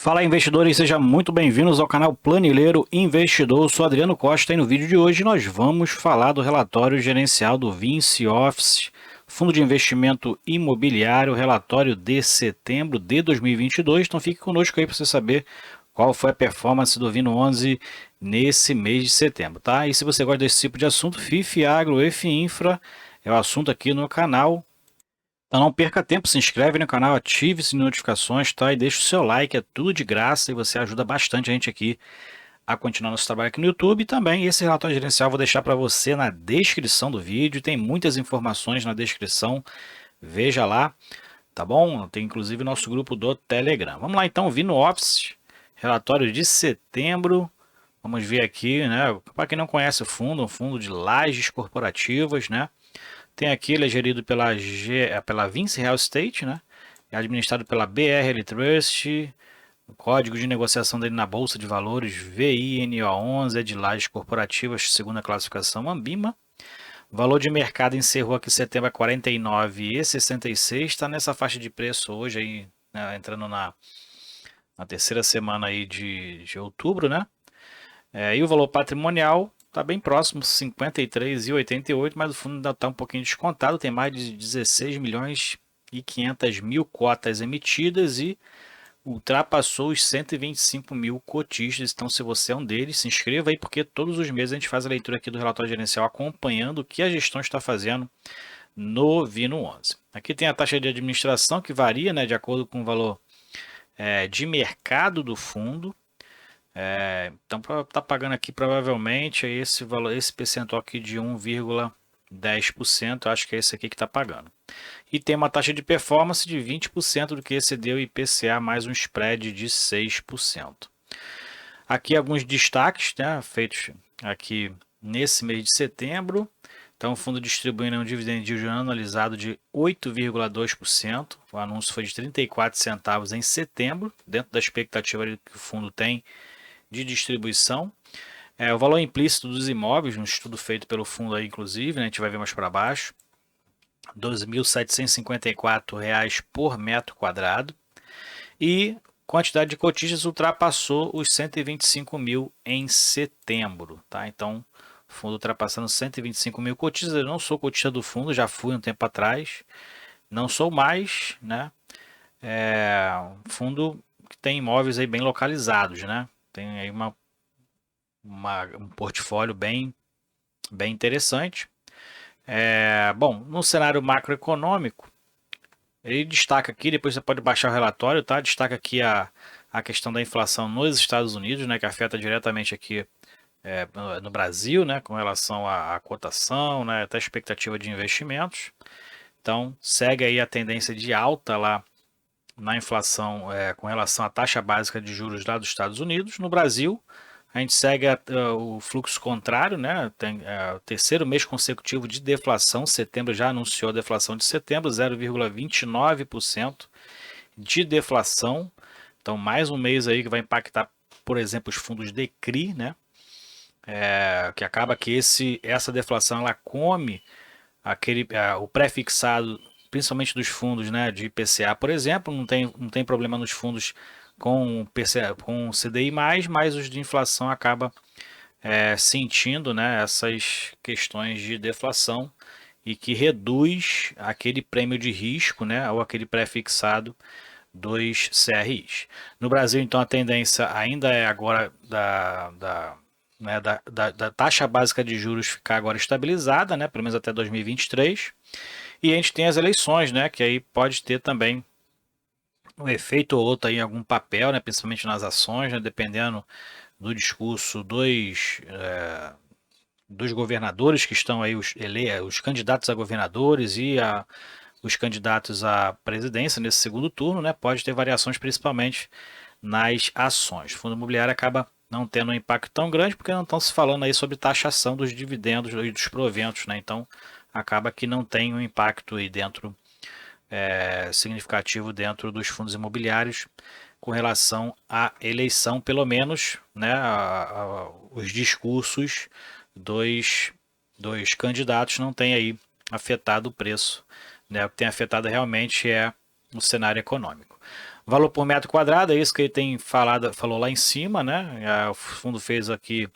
Fala investidores, sejam muito bem-vindos ao canal Planilheiro Investidor. Eu sou Adriano Costa e no vídeo de hoje nós vamos falar do relatório gerencial do Vinci Office, Fundo de Investimento Imobiliário, relatório de setembro de 2022. Então fique conosco aí para você saber qual foi a performance do Vino 11 nesse mês de setembro, tá? E se você gosta desse tipo de assunto, FIF Agro, EF Infra é o assunto aqui no canal. Então não perca tempo, se inscreve no canal, ative as notificações, tá? E deixa o seu like, é tudo de graça e você ajuda bastante a gente aqui a continuar nosso trabalho aqui no YouTube. E também esse relatório gerencial eu vou deixar para você na descrição do vídeo, tem muitas informações na descrição, veja lá, tá bom? Tem inclusive nosso grupo do Telegram. Vamos lá então, Vino Office, relatório de setembro. Vamos ver aqui, né? Para quem não conhece o fundo, um fundo de lajes corporativas, né? Tem aqui, ele é gerido pela Vinci Real Estate, né? É administrado pela BRL Trust, o código de negociação dele na Bolsa de Valores VINO11, é de lajes corporativas, segunda classificação Ambima. O valor de mercado encerrou aqui em setembro a 49,66, está nessa faixa de preço hoje aí, né, entrando na terceira semana aí de outubro, né? E o valor patrimonial está bem próximo, 53,88, mas o fundo ainda está um pouquinho descontado, tem mais de 16 milhões e 500 mil cotas emitidas e ultrapassou os 125 mil cotistas. Então, se você é um deles, se inscreva aí, porque todos os meses a gente faz a leitura aqui do relatório gerencial acompanhando o que a gestão está fazendo no Vino 11. Aqui tem a taxa de administração que varia, né, de acordo com o valor de mercado do fundo. Então tá pagando aqui provavelmente esse valor, esse percentual aqui de 1,10%, acho que é esse aqui que está pagando. E tem uma taxa de performance de 20% do que excedeu o IPCA mais um spread de 6%. Aqui alguns destaques, né, feitos aqui nesse mês de setembro. Então o fundo distribuindo um dividend yield anualizado de 8,2%. O anúncio foi de 34 centavos em setembro, dentro da expectativa que o fundo tem de distribuição. O valor implícito dos imóveis, um estudo feito pelo fundo aí, inclusive, né, a gente vai ver mais para baixo, R$ 2.754 por metro quadrado. E quantidade de cotistas ultrapassou os 125 mil em setembro. Tá? Então, fundo ultrapassando 125 mil cotistas. Eu não sou cotista do fundo, já fui um tempo atrás. Não sou mais, né? Um fundo que tem imóveis aí bem localizados, né? Tem aí um portfólio bem interessante. Bom, no cenário macroeconômico, ele destaca aqui, depois você pode baixar o relatório, tá? Destaca aqui a questão da inflação nos Estados Unidos, né? Que afeta diretamente aqui no Brasil, né? Com relação à cotação, né? Até a expectativa de investimentos. Então, segue aí a tendência de alta lá na inflação com relação à taxa básica de juros lá dos Estados Unidos. No Brasil, a gente segue o fluxo contrário, né? Tem o terceiro mês consecutivo de deflação. Setembro já anunciou a deflação de setembro, 0,29% de deflação. Então, mais um mês aí que vai impactar, por exemplo, os fundos de CRI, né? Que acaba que essa deflação ela come o pré-fixado, principalmente dos fundos, né, de IPCA, por exemplo. Não tem problema nos fundos com PCA, com CDI+, mas os de inflação acaba sentindo, né, essas questões de deflação e que reduz aquele prêmio de risco, né, ou aquele pré-fixado dos CRIs. No Brasil, então, a tendência ainda é agora da taxa básica de juros ficar agora estabilizada, né, pelo menos até 2023. E a gente tem as eleições, né, que aí pode ter também um efeito ou outro aí em algum papel, né, principalmente nas ações, né, dependendo do discurso dos governadores que estão aí, os candidatos a governadores e os candidatos à presidência nesse segundo turno, né, pode ter variações principalmente nas ações. O fundo imobiliário acaba não tendo um impacto tão grande porque não estão se falando aí sobre taxação dos dividendos e dos proventos, né? Então acaba que não tem um impacto aí dentro significativo dentro dos fundos imobiliários com relação à eleição, pelo menos, né, os discursos dos candidatos não têm aí afetado o preço, né? O que tem afetado realmente é o cenário econômico. Valor por metro quadrado, é isso que ele falou lá em cima, né? O fundo fez aqui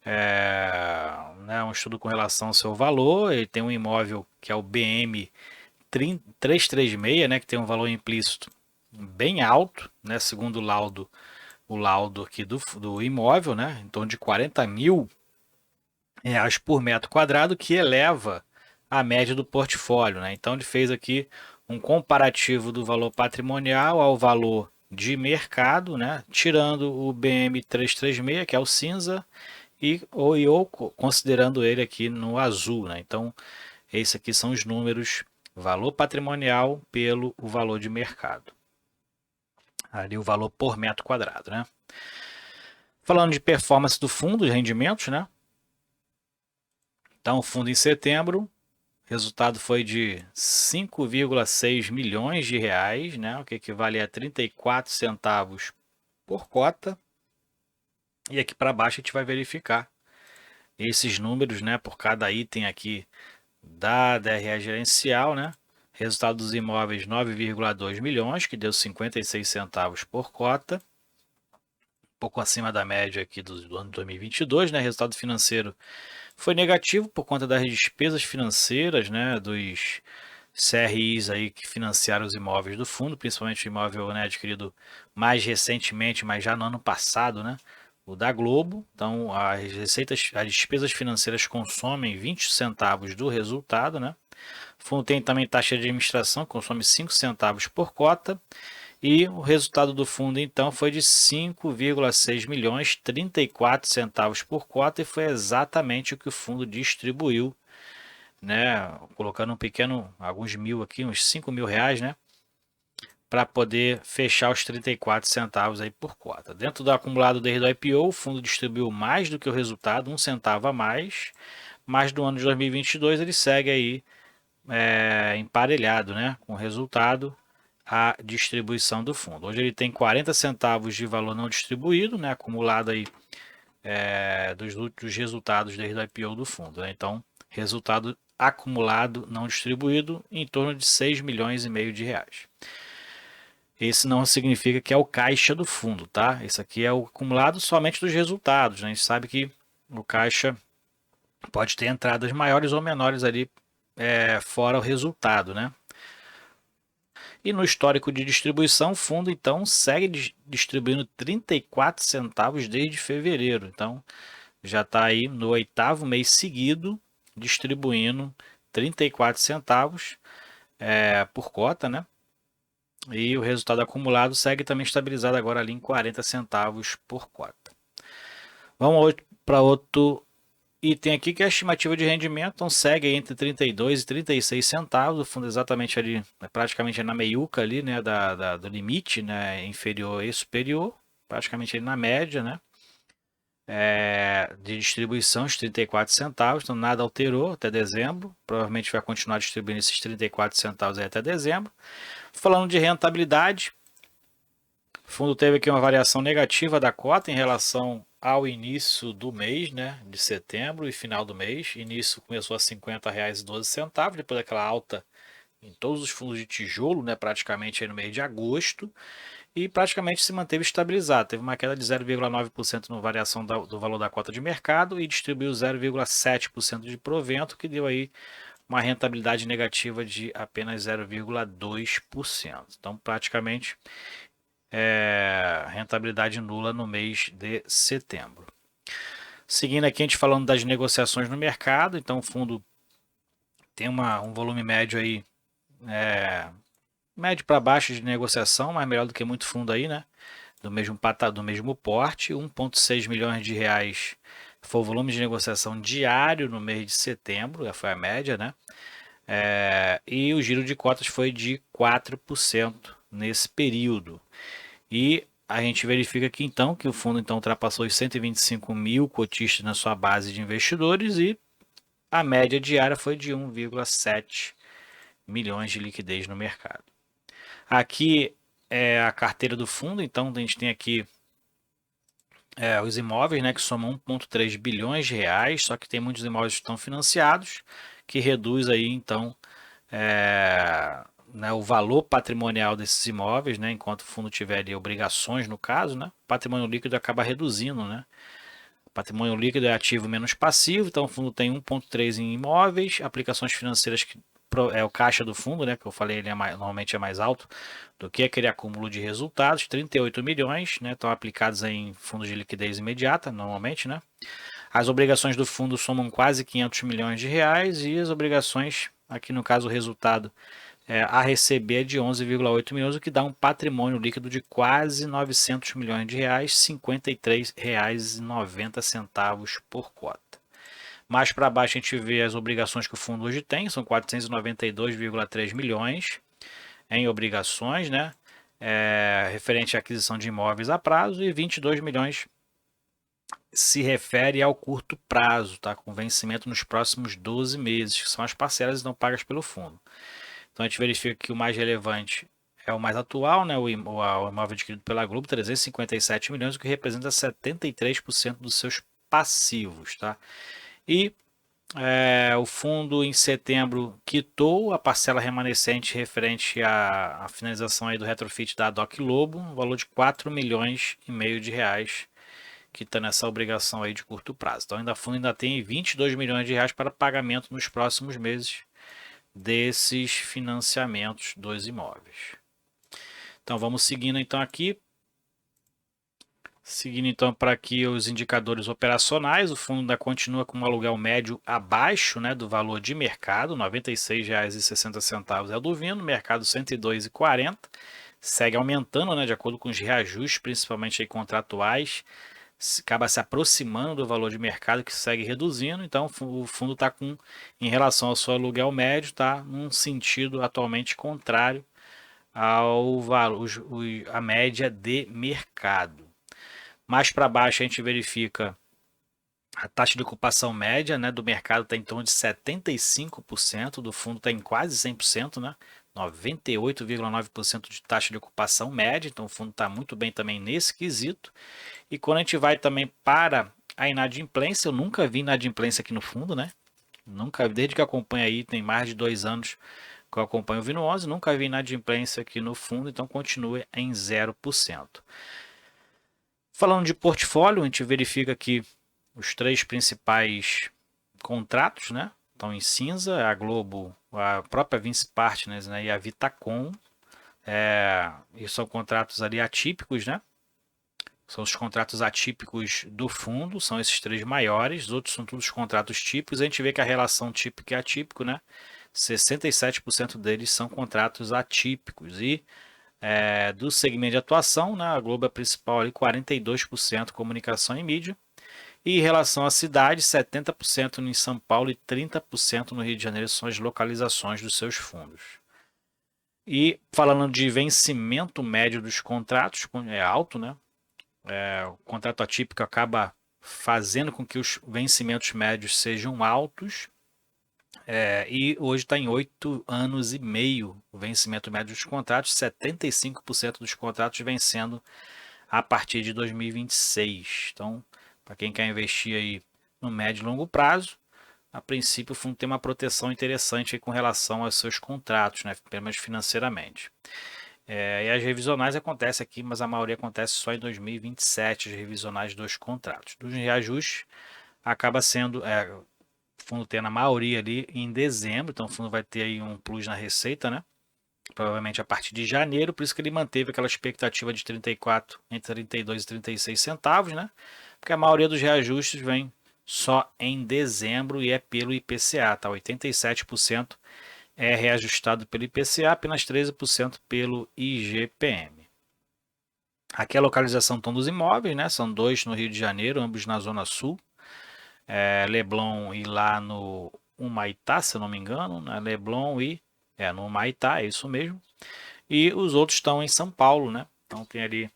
né, um estudo com relação ao seu valor. Ele tem um imóvel que é o BM 336, né, que tem um valor implícito bem alto, né, segundo o laudo aqui do imóvel, né, em torno de 40 mil reais por metro quadrado, que eleva a média do portfólio, né? Então ele fez aqui um comparativo do valor patrimonial ao valor de mercado, né? Tirando o BM 336, que é o cinza, ou considerando ele aqui no azul, né? Então esses aqui são os números, valor patrimonial pelo o valor de mercado. Ali o valor por metro quadrado, né? Falando de performance do fundo, de rendimentos, né? Então o fundo em setembro, o resultado foi de 5,6 milhões de reais, né? O que equivale a 34 centavos por cota. E aqui para baixo a gente vai verificar esses números, né? Por cada item aqui da DRE gerencial, né? Resultado dos imóveis 9,2 milhões, que deu 56 centavos por cota, um pouco acima da média aqui do ano 2022, né? Resultado financeiro foi negativo por conta das despesas financeiras, né? Dos CRIs aí que financiaram os imóveis do fundo, principalmente o imóvel, né, adquirido mais recentemente, mas já no ano passado, né? O da Globo. Então, as despesas financeiras consomem 20 centavos do resultado, né? O fundo tem também taxa de administração, consome 5 centavos por cota. E o resultado do fundo, então, foi de 5,6 milhões, 34 centavos por cota, e foi exatamente o que o fundo distribuiu, né? Colocando alguns mil aqui, uns 5 mil reais, né? Para poder fechar os 34 centavos aí por cota. Dentro do acumulado desde o IPO, o fundo distribuiu mais do que o resultado, 1 centavo a mais, mas no ano de 2022 ele segue aí emparelhado, né, com o resultado, a distribuição do fundo. Hoje ele tem 40 centavos de valor não distribuído, né, acumulado aí dos resultados desde o IPO do fundo, né? Então, resultado acumulado não distribuído em torno de 6 milhões e meio de reais. Esse não significa que é o caixa do fundo, tá? Esse aqui é o acumulado somente dos resultados, né? A gente sabe que o caixa pode ter entradas maiores ou menores ali fora o resultado, né? E no histórico de distribuição, o fundo então segue distribuindo 34 centavos desde fevereiro. Então já está aí no 8º mês seguido distribuindo 34 centavos por cota, né? E o resultado acumulado segue também estabilizado agora ali em 40 centavos por cota. Vamos para outro item aqui, que é a estimativa de rendimento. Então segue entre 32 e 36 centavos. O fundo exatamente ali, praticamente na meiuca ali, né, do limite, né, inferior e superior, praticamente ali na média, né, de distribuição, de 34 centavos. Então nada alterou até dezembro. Provavelmente vai continuar distribuindo esses 34 centavos aí até dezembro. Falando de rentabilidade, o fundo teve aqui uma variação negativa da cota em relação ao início do mês, né, de setembro e final do mês. Início começou a R$ 50,12, depois daquela alta em todos os fundos de tijolo, né, praticamente aí no mês de agosto, e praticamente se manteve estabilizado. Teve uma queda de 0,9% na variação do valor da cota de mercado e distribuiu 0,7% de provento, que deu aí uma rentabilidade negativa de apenas 0,2%. Então, praticamente, rentabilidade nula no mês de setembro. Seguindo aqui, a gente falando das negociações no mercado. Então, o fundo tem um volume médio aí, médio para baixo de negociação, mas melhor do que muito fundo aí, né? Do mesmo porte, 1,6 milhões de reais foi o volume de negociação diário no mês de setembro, foi a média, né? E o giro de cotas foi de 4% nesse período. E a gente verifica aqui então que o fundo então ultrapassou os 125 mil cotistas na sua base de investidores e a média diária foi de 1,7 milhões de liquidez no mercado. Aqui é a carteira do fundo, então a gente tem aqui os imóveis, né, que somam 1,3 bilhões de reais, só que tem muitos imóveis que estão financiados, que reduz aí então né, o valor patrimonial desses imóveis, né, enquanto o fundo tiver ali obrigações, no caso, né, o patrimônio líquido acaba reduzindo, né? Patrimônio líquido é ativo menos passivo, então o fundo tem 1,3 em imóveis, aplicações financeiras que é o caixa do fundo, né, que eu falei, ele normalmente é mais alto do que aquele acúmulo de resultados, 38 milhões, né, estão aplicados em fundos de liquidez imediata, normalmente, né. As obrigações do fundo somam quase 500 milhões de reais e as obrigações, aqui no caso o resultado a receber de 11,8 milhões, o que dá um patrimônio líquido de quase 900 milhões de reais, R$ 53,90 por cota. Mais para baixo a gente vê as obrigações que o fundo hoje tem, são 492,3 milhões em obrigações, né? Referente à aquisição de imóveis a prazo, e 22 milhões se refere ao curto prazo, tá? Com vencimento nos próximos 12 meses, que são as parcelas não pagas pelo fundo. Então a gente verifica que o mais relevante é o mais atual, né? O imóvel adquirido pela Globo, 357 milhões, o que representa 73% dos seus passivos, tá? E o fundo em setembro quitou a parcela remanescente referente à finalização aí do retrofit da Doc Lobo, um valor de 4 milhões e meio de reais, quitando essa obrigação aí de curto prazo. Então o fundo ainda tem 22 milhões de reais para pagamento nos próximos meses desses financiamentos dos imóveis. Então vamos seguindo então aqui. Seguindo então para aqui os indicadores operacionais, o fundo ainda continua com um aluguel médio abaixo, né, do valor de mercado, R$ 96,60 é o do Vino, mercado R$ 102,40, segue aumentando, né, de acordo com os reajustes, principalmente aí contratuais, acaba se aproximando do valor de mercado que segue reduzindo, então o fundo está com, em relação ao seu aluguel médio, está num sentido atualmente contrário ao valor, a média de mercado. Mais para baixo a gente verifica a taxa de ocupação média, né, do mercado está em torno de 75%, do fundo está em quase 100%, né, 98,9% de taxa de ocupação média, então o fundo está muito bem também nesse quesito. E quando a gente vai também para a inadimplência, eu nunca vi inadimplência aqui no fundo, né? Nunca, desde que eu acompanho aí, tem mais de 2 anos que eu acompanho o Vino 11, nunca vi inadimplência aqui no fundo, então continua em 0%. Falando de portfólio, a gente verifica aqui os 3 principais contratos, né? Estão em cinza, a Globo, a própria Vinci Partners, né, e a Vitacom. E são contratos ali atípicos, né? São os contratos atípicos do fundo, são esses 3 maiores, os outros são todos contratos típicos. A gente vê que a relação típico e atípico, né? 67% deles são contratos atípicos. E do segmento de atuação, né, a Globo é a principal, ali, 42% comunicação e mídia. E em relação à cidade, 70% em São Paulo e 30% no Rio de Janeiro são as localizações dos seus fundos. E falando de vencimento médio dos contratos, é alto, né? O contrato atípico acaba fazendo com que os vencimentos médios sejam altos. E hoje está em 8 anos e meio o vencimento médio dos contratos, 75% dos contratos vencendo a partir de 2026. Então, para quem quer investir aí no médio e longo prazo, a princípio o fundo tem uma proteção interessante aí com relação aos seus contratos, né, pelo menos financeiramente. E as revisionais acontecem aqui, mas a maioria acontece só em 2027, as revisionais dos contratos. Dos reajustes, acaba sendo o fundo tendo a maioria ali em dezembro, então o fundo vai ter aí um plus na receita, né? Provavelmente a partir de janeiro, por isso que ele manteve aquela expectativa de 34, entre 32 e 36 centavos, né? Porque a maioria dos reajustes vem só em dezembro e é pelo IPCA, tá? 87% é reajustado pelo IPCA, apenas 13% pelo IGPM. Aqui a localização estão dos imóveis, né? São 2 no Rio de Janeiro, ambos na Zona Sul. Leblon e lá no Humaitá, se eu não me engano, né? Leblon e no Humaitá, é isso mesmo. E os outros estão em São Paulo, né? Então tem ali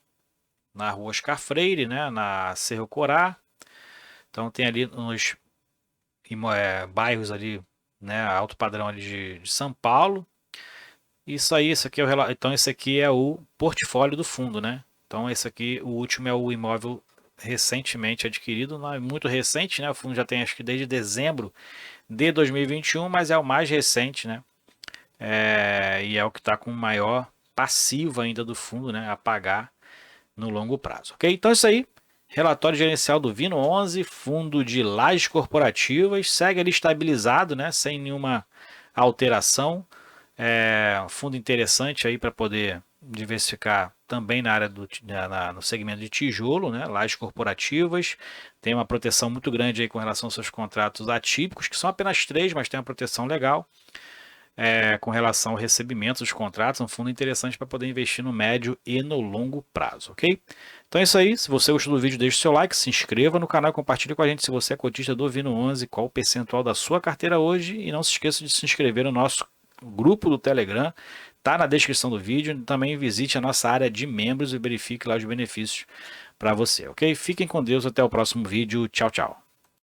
na Rua Oscar Freire, né? Na Cerro Corá. Então tem ali nos bairros ali, né? Alto padrão ali de São Paulo. Isso aqui então esse aqui é o portfólio do fundo, né? Então esse aqui, o último é o imóvel recentemente adquirido, não é muito recente, né? O fundo já tem acho que desde dezembro de 2021, mas é o mais recente, né? e é o que está com maior passivo ainda do fundo, né, a pagar no longo prazo, ok? Então é isso aí, relatório gerencial do Vino11, fundo de lajes corporativas, segue ali estabilizado, né, sem nenhuma alteração, um fundo interessante aí para poder diversificar também na área no segmento de tijolo, né, lajes corporativas, tem uma proteção muito grande aí com relação aos seus contratos atípicos, que são apenas 3, mas tem uma proteção legal. Com relação ao recebimento dos contratos, um fundo interessante para poder investir no médio e no longo prazo, ok? Então é isso aí, se você gostou do vídeo, deixe o seu like, se inscreva no canal e compartilhe com a gente se você é cotista do Vino11, qual o percentual da sua carteira hoje, e não se esqueça de se inscrever no nosso grupo do Telegram, tá na descrição do vídeo, também visite a nossa área de membros e verifique lá os benefícios para você, ok? Fiquem com Deus, até o próximo vídeo, tchau, tchau.